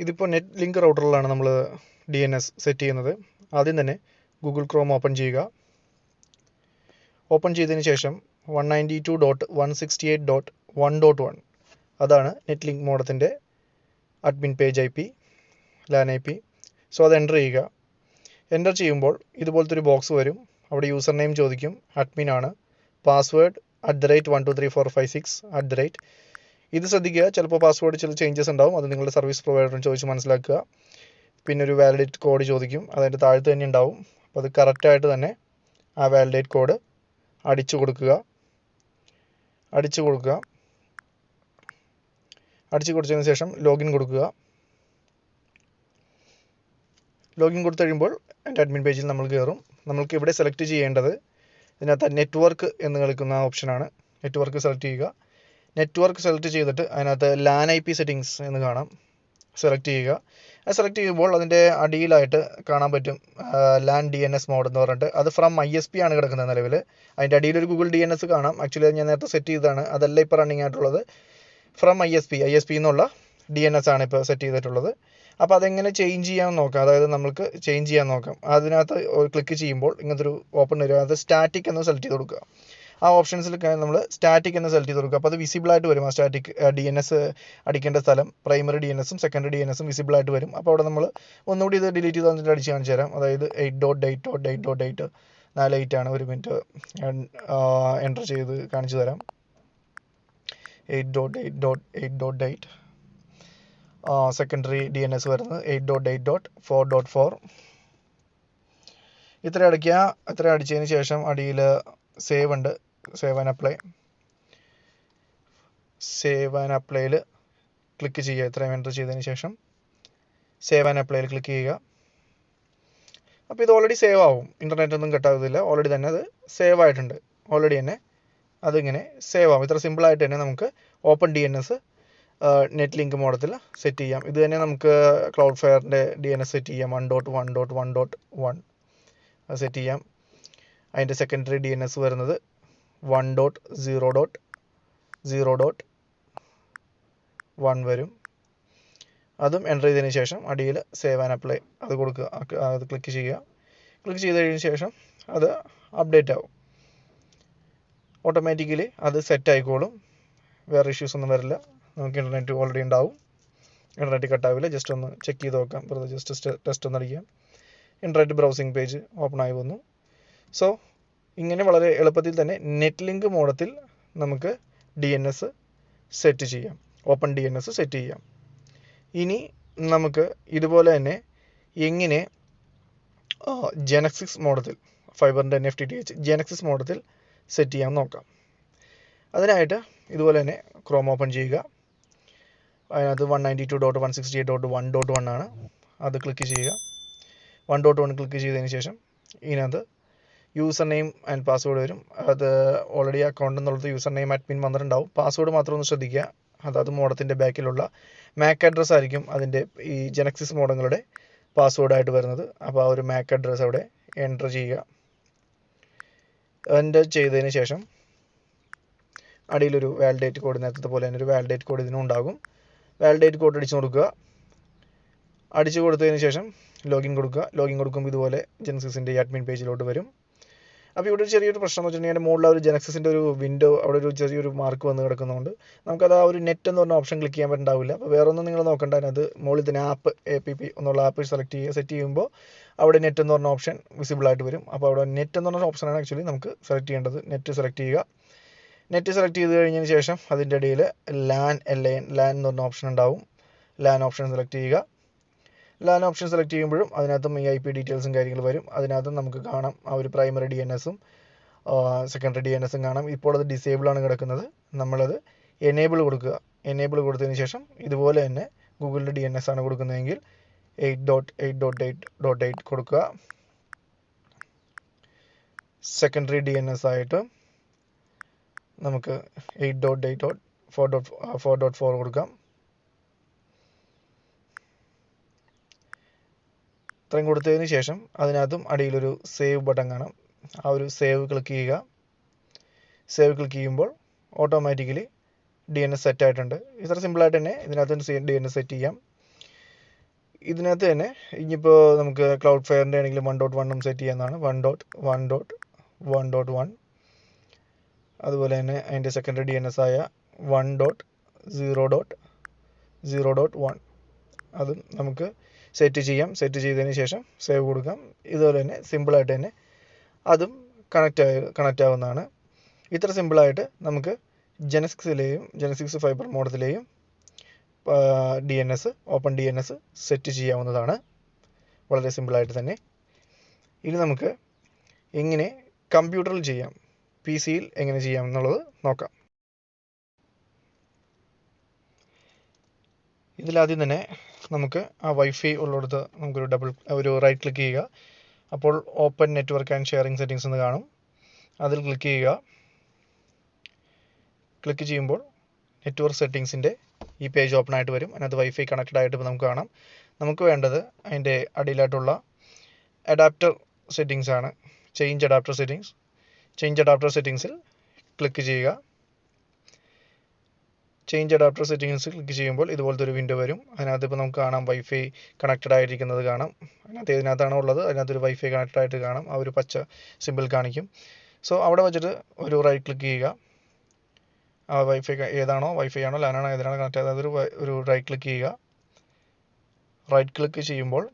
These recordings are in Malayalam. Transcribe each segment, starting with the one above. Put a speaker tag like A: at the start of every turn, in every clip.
A: ഇതിപ്പോൾ നെറ്റ്ലിങ്ക് റൗട്ടറിലാണ് നമ്മൾ DNS സെറ്റ് ചെയ്യുന്നത്. ആദ്യം തന്നെ ഗൂഗിൾ ക്രോം ഓപ്പൺ ചെയ്യുക. ഓപ്പൺ ചെയ്തതിന് ശേഷം 192.168.1.1 അതാണ് നെറ്റ്ലിങ്ക് മോഡത്തിൻ്റെ admin page IP, LAN IP. So അത് എൻ്റർ ചെയ്യുക. എൻ്റർ ചെയ്യുമ്പോൾ ഇതുപോലത്തെ ഒരു ബോക്സ് വരും. അവിടെ യൂസർ നെയിം ചോദിക്കും, അഡ്മിൻ ആണ്. പാസ്വേഡ് @1234556 ഇത് ശ്രദ്ധിക്കുക. ചിലപ്പോൾ പാസ്വേഡ് ചില ചേഞ്ചസ് ഉണ്ടാവും. അത് നിങ്ങളുടെ സർവീസ് പ്രൊവൈഡറിന് ചോദിച്ച് മനസ്സിലാക്കുക. പിന്നെ ഒരു വാലിഡേറ്റ് കോഡ് ചോദിക്കും, അതിൻ്റെ താഴത്ത് തന്നെ ഉണ്ടാവും. അപ്പോൾ അത് കറക്റ്റായിട്ട് തന്നെ ആ വാലിഡേറ്റ് കോഡ് അടിച്ചു കൊടുത്തതിന് ശേഷം ലോഗിൻ കൊടുക്കുക. ലോഗിൻ കൊടുത്തു കഴിയുമ്പോൾ എൻ്റെ അഡ്മിൻ പേജിൽ നമ്മൾ കയറും. നമ്മൾക്ക് ഇവിടെ സെലക്ട് ചെയ്യേണ്ടത് ഇതിനകത്ത് നെറ്റ്വർക്ക് എന്ന് കളിക്കുന്ന ഓപ്ഷനാണ്. നെറ്റ്വർക്ക് സെലക്ട് ചെയ്യുക. നെറ്റ്വർക്ക് സെലക്ട് ചെയ്തിട്ട് അതിനകത്ത് LAN IP സെറ്റിങ്സ് എന്ന് കാണാം, സെലക്ട് ചെയ്യുക. അത് സെലക്ട് ചെയ്യുമ്പോൾ അതിൻ്റെ അടിയിലായിട്ട് കാണാൻ പറ്റും LAN DNS മോഡ് എന്ന് പറഞ്ഞിട്ട്. അത് ഫ്രം ISP ആണ് കിടക്കുന്നത് നിലവിൽ. അതിൻ്റെ അടിയിലൊരു ഗൂഗിൾ DNS കാണാം. ആക്ച്വലി ഞാൻ നേരത്തെ സെറ്റ് ചെയ്തതാണ്, അതല്ല ഇപ്പോൾ റണ്ണിങ് ആയിട്ടുള്ളത്. ഫ്രം ISP എന്നുള്ള DNS ആണ് ഇപ്പോൾ സെറ്റ് ചെയ്തിട്ടുള്ളത്. അപ്പോൾ അതെങ്ങനെ ചേഞ്ച് ചെയ്യാൻ നോക്കാം, അതായത് നമുക്ക് ചേഞ്ച് ചെയ്യാൻ നോക്കാം. അതിനകത്ത് ക്ലിക്ക് ചെയ്യുമ്പോൾ ഇങ്ങനത്തെ ഒരു ഓപ്പൺ വരും. അത് സ്റ്റാറ്റിക് എന്ന് സെലക്ട് ചെയ്ത് കൊടുക്കുക. ആ ഓപ്ഷൻസിൽ നമ്മൾ സ്റ്റാറ്റിക് എന്ന് സെലക്ട് ചെയ്ത് കൊടുക്കുക. അപ്പോൾ അത് വിസിബിളായിട്ട് വരും. ആ സ്റ്റാറ്റിക് DNS അടിക്കേണ്ട സ്ഥലം, പ്രൈമറി DNSഉം സെക്കൻഡറി DNSഉം വിസിബിളായിട്ട് വരും. അപ്പോൾ അവിടെ നമ്മൾ ഒന്നുകൂടി ഇത് ഡിലീറ്റ് ചെയ്ത് വന്നിട്ട് അടിച്ച് കാണിച്ചു തരാം. അതായത് 8.8.8.8 48 ആണ്. ഒരു മിനിറ്റ് എൻ്റർ ചെയ്ത് കാണിച്ചു തരാം. 8.8.8.8 സെക്കൻഡറി DNS വരുന്നത് 8.8.4.4. ഇത്ര അടിച്ചതിന് ശേഷം അടിയിൽ സേവ് ഉണ്ട്, സേവ് ആൻഡ് അപ്ലൈയിൽ ക്ലിക്ക് ചെയ്യുക. ഇത്രയും എൻ്റർ ചെയ്തതിന് ശേഷം സേവ് ആൻഡ് അപ്ലൈയിൽ ക്ലിക്ക് ചെയ്യുക. അപ്പോൾ ഇത് ഓൾറെഡി സേവ് ആവും, ഇൻ്റർനെറ്റ് ഒന്നും കട്ടാകുന്നില്ല. ഓൾറെഡി തന്നെ അത് സേവ് ആയിട്ടുണ്ട്. ഓൾറെഡി തന്നെ അതിങ്ങനെ സേവ് ആവും. ഇത്ര സിമ്പിളായിട്ട് തന്നെ നമുക്ക് ഓപ്പൺ DNS നെറ്റ്ലിങ്ക് മോഡത്തിൽ സെറ്റ് ചെയ്യാം. ഇത് തന്നെ നമുക്ക് ക്ലൗഡ് ഫെയറിൻ്റെ DNS സെറ്റ് ചെയ്യാം. 1.1.1.1 അത് സെറ്റ് ചെയ്യാം. അതിൻ്റെ സെക്കൻഡറി DNS വരുന്നത് 1.0.0.1 വരും. അതും എൻ്റർ ചെയ്തതിന് ശേഷം അടിയിൽ സേവ് ആൻഡ് അപ്ലൈ അത് കൊടുക്കുക. അത് ക്ലിക്ക് ചെയ്യുക. ക്ലിക്ക് ചെയ്ത് കഴിഞ്ഞ ശേഷം അത് അപ്ഡേറ്റ് ആവും. ഓട്ടോമാറ്റിക്കലി അത് സെറ്റ് ആയിക്കോളും. വേറെ ഇഷ്യൂസ് ഒന്നും വരില്ല. നമുക്ക് ഇൻ്റർനെറ്റ് ഓൾറെഡി ഉണ്ടാവും, ഇൻ്റർനെറ്റ് കട്ടാവില്ല. ജസ്റ്റ് ഒന്ന് ചെക്ക് ചെയ്ത് നോക്കാം. ജസ്റ്റ് ടെസ്റ്റ് ഒന്ന് അടിക്കാം. ഇൻ്റർനെറ്റ് ബ്രൗസിംഗ് പേജ് ഓപ്പൺ ആയി വന്നു. സോ ഇങ്ങനെ വളരെ എളുപ്പത്തിൽ തന്നെ നെറ്റ്ലിങ്ക് മോഡത്തിൽ നമുക്ക് DNS സെറ്റ് ചെയ്യാം, ഓപ്പൺ DNS സെറ്റ് ചെയ്യാം. ഇനി നമുക്ക് ഇതുപോലെ തന്നെ എങ്ങനെ ജെനക്സിസ് മോഡത്തിൽ, ഫൈബറിൻ്റെ FTTH ജെനക്സിസ് മോഡത്തിൽ സെറ്റ് ചെയ്യാൻ നോക്കാം. അതിനായിട്ട് ഇതുപോലെ തന്നെ ക്രോം ഓപ്പൺ ചെയ്യുക. അതിനകത്ത് 192.168.1.1 ആണ്. അത് ക്ലിക്ക് ചെയ്യുക. 1.1 ക്ലിക്ക് ചെയ്തതിന് ശേഷം ഇതിനകത്ത് യൂസർ നെയിം ആൻഡ് പാസ്വേഡ് വരും. അത് ഓൾറെഡി അക്കൗണ്ട് എന്നുള്ളത് യൂസർ നെയിം അഡ്മിൻ വന്നിട്ടുണ്ടാവും. പാസ്വേഡ് മാത്രം ഒന്ന് ശ്രദ്ധിക്കുക. അതായത് മോഡത്തിൻ്റെ ബാക്കിലുള്ള MAC അഡ്രസ്സ് ആയിരിക്കും അതിൻ്റെ ഈ ജെനക്സിസ് മോഡങ്ങളുടെ പാസ്വേഡായിട്ട് വരുന്നത്. അപ്പോൾ ആ ഒരു MAC അഡ്രസ്സ് അവിടെ എൻ്റർ ചെയ്യുക. എൻ്റർ ചെയ്തതിന് ശേഷം അടിയിലൊരു വാലിഡേറ്റ് കോഡ്, നേരത്തെ പോലെ തന്നെ ഒരു വാലിഡേറ്റ് കോഡ് ഇതിനും ഉണ്ടാകും. വാലിഡേറ്റ് കോഡ് അടിച്ചു കൊടുക്കുക. അടിച്ചു കൊടുത്തതിന് ശേഷം ലോഗിൻ കൊടുക്കുക. ലോഗിൻ കൊടുക്കുമ്പോൾ ഇതുപോലെ ജെനക്സിസിൻ്റെ അഡ്മിൻ പേജിലോട്ട് വരും. അപ്പോൾ ഇവിടെ ഒരു ചെറിയൊരു പ്രശ്നം എന്ന് വെച്ചിട്ടുണ്ടെങ്കിൽ അതിൻ്റെ മുകളിൽ ഒരു ജെനക്സിസിൻ്റെ ഒരു വിൻഡോ, അവിടെ ഒരു ചെറിയൊരു മാർക്ക് വന്ന് കിടക്കുന്നതുകൊണ്ട് നമുക്കത് ആ ഒരു നെറ്റ് എന്ന് പറഞ്ഞ ഓപ്ഷൻ ക്ലിക്ക് ചെയ്യാൻ പറ്റുന്നുണ്ടാവില്ല. അപ്പോൾ വേറെ ഒന്നും നിങ്ങൾ നോക്കണ്ട. അതിനകത്ത് മുകളിൽ തന്നെ APP എന്നുള്ള ആപ്പ് സെലക്ട് ചെയ്യുക. സെറ്റ് ചെയ്യുമ്പോൾ അവിടെ നെറ്റ് എന്ന് പറഞ്ഞ ഓപ്ഷൻ വിസിബിളായിട്ട് വരും. അപ്പോൾ അവിടെ നെറ്റ് എന്ന് പറഞ്ഞ ഓപ്ഷനാണ് ആക്ച്വലി നമുക്ക് സെലക്ട് ചെയ്യേണ്ടത്. നെറ്റ് സെലക്ട് ചെയ്യുക. നെറ്റ് സെലക്ട് ചെയ്ത് കഴിഞ്ഞതിന് ശേഷം അതിൻ്റെ ഇടയിൽ LAN എന്ന് പറഞ്ഞ ഓപ്ഷൻ ഉണ്ടാവും. LAN ഓപ്ഷൻ സെലക്ട് ചെയ്യുക. LAN ഓപ്ഷൻ സെലക്ട് ചെയ്യുമ്പോഴും അതിനകത്തും ഈ IP ഡീറ്റെയിൽസും കാര്യങ്ങൾ വരും. അതിനകത്തും നമുക്ക് കാണാം ആ ഒരു പ്രൈമറി DNSഉം സെക്കൻഡറി DNSഉം കാണാം. ഇപ്പോൾ അത് ഡിസേബിൾ ആണ് കിടക്കുന്നത്. നമ്മളത് എനേബിൾ കൊടുക്കുക. എനേബിൾ കൊടുത്തതിന് ശേഷം ഇതുപോലെ തന്നെ ഗൂഗിളിൻ്റെ DNS ആണ് കൊടുക്കുന്നതെങ്കിൽ 8.8.8.8 കൊടുക്കുക. സെക്കൻഡറി DNS ആയിട്ട് നമുക്ക് 8.8.4.4 കൊടുക്കാം. ഇത്രയും കൊടുത്തതിന് ശേഷം അതിനകത്തും അടിയിലൊരു സേവ് ബട്ടൺ കാണാം. ആ ഒരു സേവ് ക്ലിക്ക് ചെയ്യുക. സേവ് ക്ലിക്ക് ചെയ്യുമ്പോൾ ഓട്ടോമാറ്റിക്കലി DNS സെറ്റ് ആയിട്ടുണ്ട്. ഇത്ര സിമ്പിളായിട്ട് തന്നെ ഇതിനകത്ത് DNS സെറ്റ് ചെയ്യാം. ഇതിനകത്ത് തന്നെ ഇനിയിപ്പോൾ നമുക്ക് ക്ലൗഡ് ഫെയറിൻ്റെ ആണെങ്കിലും 1.1 സെറ്റ് ചെയ്യാവുന്നതാണ്. 1.1.1.1. അതുപോലെ തന്നെ അതിൻ്റെ സെക്കൻഡറി DNS ആയ 1.0.0.1 അതും നമുക്ക് സെറ്റ് ചെയ്യാം. സെറ്റ് ചെയ്തതിന് ശേഷം സേവ് കൊടുക്കാം. ഇതുപോലെ തന്നെ സിമ്പിളായിട്ട് തന്നെ അതും കണക്റ്റ് ആവുന്നതാണ്. ഇത്ര സിമ്പിളായിട്ട് നമുക്ക് ജെനസിക്സ് ഫൈബർ മോഡത്തിലെയും ഓപ്പൺ DNS സെറ്റ് ചെയ്യാവുന്നതാണ്. വളരെ സിമ്പിളായിട്ട് തന്നെ. ഇനി നമുക്ക് എങ്ങനെ കമ്പ്യൂട്ടറിൽ ചെയ്യാം, PC-യിൽ എങ്ങനെ ചെയ്യാം എന്നുള്ളത് നോക്കാം. ഇതിലാദ്യം തന്നെ നമുക്ക് ആ വൈഫൈ ഉള്ളിടത്ത് നമുക്കൊരു റൈറ്റ് ക്ലിക്ക് ചെയ്യുക. അപ്പോൾ open network and sharing settings എന്ന് കാണും. അതിൽ ക്ലിക്ക് ചെയ്യുക. ക്ലിക്ക് ചെയ്യുമ്പോൾ നെറ്റ്വർക്ക് സെറ്റിംഗ്സിൻ്റെ ഈ പേജ് ഓപ്പൺ ആയിട്ട് വരും. അതിനകത്ത് വൈഫൈ കണക്റ്റഡ് ആയിട്ട് നമുക്ക് കാണാം. നമുക്ക് വേണ്ടത് അതിൻ്റെ അടിയിലായിട്ടുള്ള അഡാപ്റ്റർ സെറ്റിംഗ്സ് ആണ്. ചേഞ്ച് അഡാപ്റ്റർ സെറ്റിംഗ്സിൽ ക്ലിക്ക് ചെയ്യുക. ചേഞ്ച് അഡാപ്റ്റർ സെറ്റിംഗ്സ് ക്ലിക്ക് ചെയ്യുമ്പോൾ ഇതുപോലത്തെ ഒരു വിൻഡോ വരും. അതിനകത്ത് ഇപ്പോൾ നമുക്ക് കാണാം വൈഫൈ കണക്റ്റഡ് ആയിരിക്കുന്നത് കാണാം. ഇതിനകത്താണോ ഉള്ളത് അതിനകത്തൊരു വൈഫൈ കണക്റ്റഡ് ആയിട്ട് കാണാം. ആ ഒരു പച്ച സിമ്പിൾ കാണിക്കും. സോ അവിടെ വെച്ചിട്ട് ഒരു റൈറ്റ് ക്ലിക്ക് ചെയ്യുക. ആ വൈഫൈ ഏതാണോ, വൈഫൈ ആണോ ലാനാണോ ഏതാണോ കണക്ട് ആയത് ഒരു റൈറ്റ് ക്ലിക്ക് ചെയ്യുക. റൈറ്റ് ക്ലിക്ക് ചെയ്യുമ്പോൾ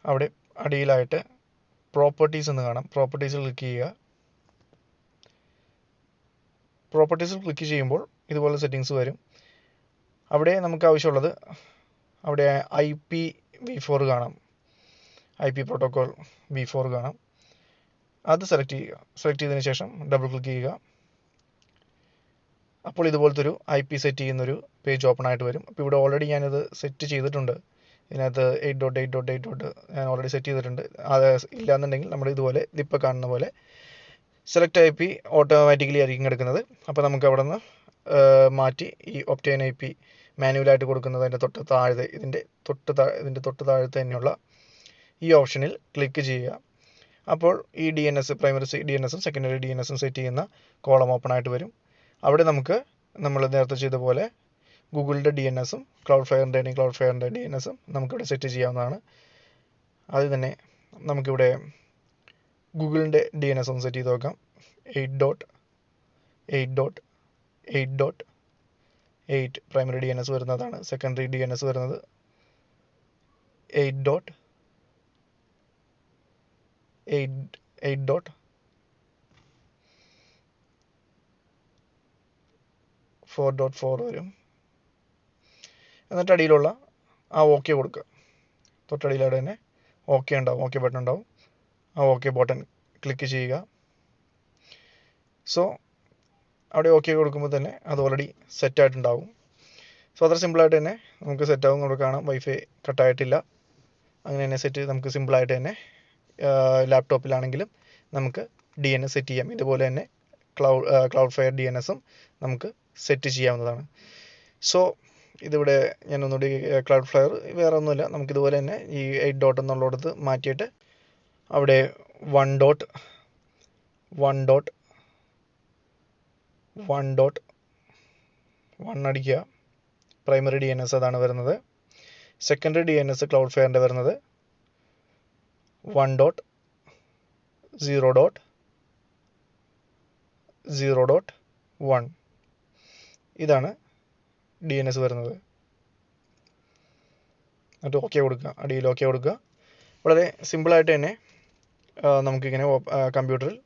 A: അവിടെ അടിയിലായിട്ട് പ്രോപ്പർട്ടീസ് എന്ന് കാണാം. പ്രോപ്പർട്ടീസിൽ ക്ലിക്ക് ചെയ്യുക. പ്രോപ്പർട്ടീസിൽ ക്ലിക്ക് ചെയ്യുമ്പോൾ ഇതുപോലെ സെറ്റിങ്സ് വരും. അവിടെ നമുക്ക് ആവശ്യമുള്ളത് അവിടെ IPv4 കാണാം. IP പ്രോട്ടോക്കോൾ v4 കാണാം. അത് സെലക്ട് ചെയ്യുക. സെലക്ട് ചെയ്തതിന് ശേഷം ഡബിൾ ക്ലിക്ക് ചെയ്യുക. അപ്പോൾ ഇതുപോലത്തെ ഒരു IP സെറ്റ് ചെയ്യുന്നൊരു പേജ് ഓപ്പൺ ആയിട്ട് വരും. അപ്പോൾ ഇവിടെ ഓൾറെഡി ഞാനിത് സെറ്റ് ചെയ്തിട്ടുണ്ട്. ഇതിനകത്ത് 8.8.8 ഞാൻ ഓൾറെഡി സെറ്റ് ചെയ്തിട്ടുണ്ട്. അത് ഇല്ലയെന്നുണ്ടെങ്കിൽ നമ്മൾ ഇതുപോലെ ഇതിപ്പോൾ കാണുന്ന പോലെ സെലക്ട് IP ഓട്ടോമാറ്റിക്കലി ആയിരിക്കും കിടക്കുന്നത്. അപ്പോൾ നമുക്ക് അവിടെ നിന്ന് മാറ്റി ഈ ഒപ്റ്റൈൻ IP മാനുവലായിട്ട് കൊടുക്കുന്നത് അതിൻ്റെ തൊട്ട് താഴെ ഇതിൻ്റെ തൊട്ട് താഴത്തെ തന്നെയുള്ള ഈ ഓപ്ഷനിൽ ക്ലിക്ക് ചെയ്യുക. അപ്പോൾ ഈ പ്രൈമറി DNSഉം സെക്കൻഡറി DNSഉം സെറ്റ് ചെയ്യുന്ന കോളം ഓപ്പൺ ആയിട്ട് വരും. അവിടെ നമ്മൾ നേരത്തെ ചെയ്ത പോലെ ഗൂഗിളിൻ്റെ DNSഉം ക്ലൗഡ് ഫെയറിൻ്റെ DNSഉം നമുക്കിവിടെ സെറ്റ് ചെയ്യാവുന്നതാണ്. അത് തന്നെ നമുക്കിവിടെ ഗൂഗിളിൻ്റെ DNS ഒന്ന് സെറ്റ് ചെയ്ത് നോക്കാം. 8.8.8.8 പ്രൈമറി DNS വരുന്നതാണ്. സെക്കൻഡറി DNS വരുന്നത് 8.4.4 വരും. എന്നിട്ട് അടിയിലുള്ള ആ OK കൊടുക്കുക. തൊട്ടടിയിലവിടെ തന്നെ OK ബട്ടൺ ഉണ്ടാവും. ആ OK ബട്ടൺ ക്ലിക്ക് ചെയ്യുക. സോ അവിടെ OK കൊടുക്കുമ്പോൾ തന്നെ അത് ഓൾറെഡി സെറ്റായിട്ടുണ്ടാവും. സോ അത്ര സിമ്പിളായിട്ട് തന്നെ നമുക്ക് സെറ്റാവും. അവിടെ കാണാം വൈഫൈ കട്ടായിട്ടില്ല. അങ്ങനെ തന്നെ നമുക്ക് സിമ്പിളായിട്ട് തന്നെ ലാപ്ടോപ്പിലാണെങ്കിലും നമുക്ക് DNS സെറ്റ് ചെയ്യാം. ഇതുപോലെ തന്നെ ക്ലൗഡ് ഫെയർ DNSഉം നമുക്ക് സെറ്റ് ചെയ്യാവുന്നതാണ്. സോ ഇതിവിടെ ഞാൻ ഒന്നുകൂടി ക്ലൗഡ് ഫെയർ വേറെ ഒന്നുമില്ല. നമുക്കിതുപോലെ തന്നെ ഈ 8 എന്നുള്ളിടത്ത് മാറ്റിയിട്ട് അവിടെ 1.1.1 അടിക്കുക. പ്രൈമറി DNS അതാണ് വരുന്നത്. സെക്കൻഡറി DNS ക്ലൗഡ് ഫെയറിൻ്റെ വരുന്നത് 1.0.0.1 ഇതാണ് DNS വരുന്നത്. എന്നിട്ട് OK കൊടുക്കുക. അടിയിൽ OK കൊടുക്കുക. വളരെ സിമ്പിളായിട്ട് തന്നെ നമുക്കിങ്ങനെ കമ്പ്യൂട്ടറിൽ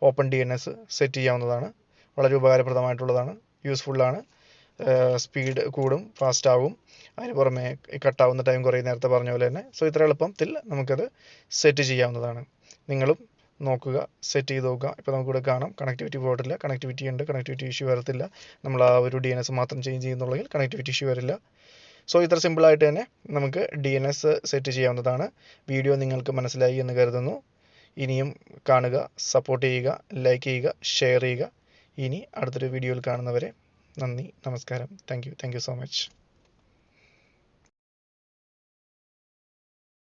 A: ഓപ്പൺ DNS സെറ്റ് ചെയ്യാവുന്നതാണ്. വളരെ ഉപകാരപ്രദമായിട്ടുള്ളതാണ്. യൂസ്ഫുള്ളാണ്. സ്പീഡ് കൂടും, ഫാസ്റ്റ് ആകും. അതിന് പുറമെ കട്ടാവുന്ന ടൈം കുറേ നേരത്തെ പറഞ്ഞ പോലെ തന്നെ. സോ ഇത്ര എളുപ്പത്തിൽ നമുക്കത് സെറ്റ് ചെയ്യാവുന്നതാണ്. നിങ്ങളും നോക്കുക, സെറ്റ് ചെയ്ത് നോക്കുക. ഇപ്പോൾ നമുക്കിവിടെ കാണാം കണക്ടിവിറ്റി പോയിട്ടില്ല. കണക്ടിവിറ്റി ഉണ്ട്, കണക്ടിവിറ്റി ഇഷ്യൂ വരത്തില്ല. നമ്മൾ ആ ഒരു DNS മാത്രം ചേഞ്ച് ചെയ്യുന്നുള്ളെങ്കിൽ കണക്ടിവിറ്റി ഇഷ്യൂ വരില്ല. സോ ഇത്ര സിമ്പിളായിട്ട് തന്നെ നമുക്ക് DNS സെറ്റ് ചെയ്യാവുന്നതാണ്. വീഡിയോ നിങ്ങൾക്ക് മനസ്സിലായി എന്ന് കരുതുന്നു. ഇനിയും കാണുക, സപ്പോർട്ട് ചെയ്യുക, ലൈക്ക് ചെയ്യുക, ഷെയർ ചെയ്യുക. ഇനി അടുത്തൊരു വീഡിയോയിൽ കാണുന്നവരെ നന്ദി, നമസ്കാരം. Thank you so much.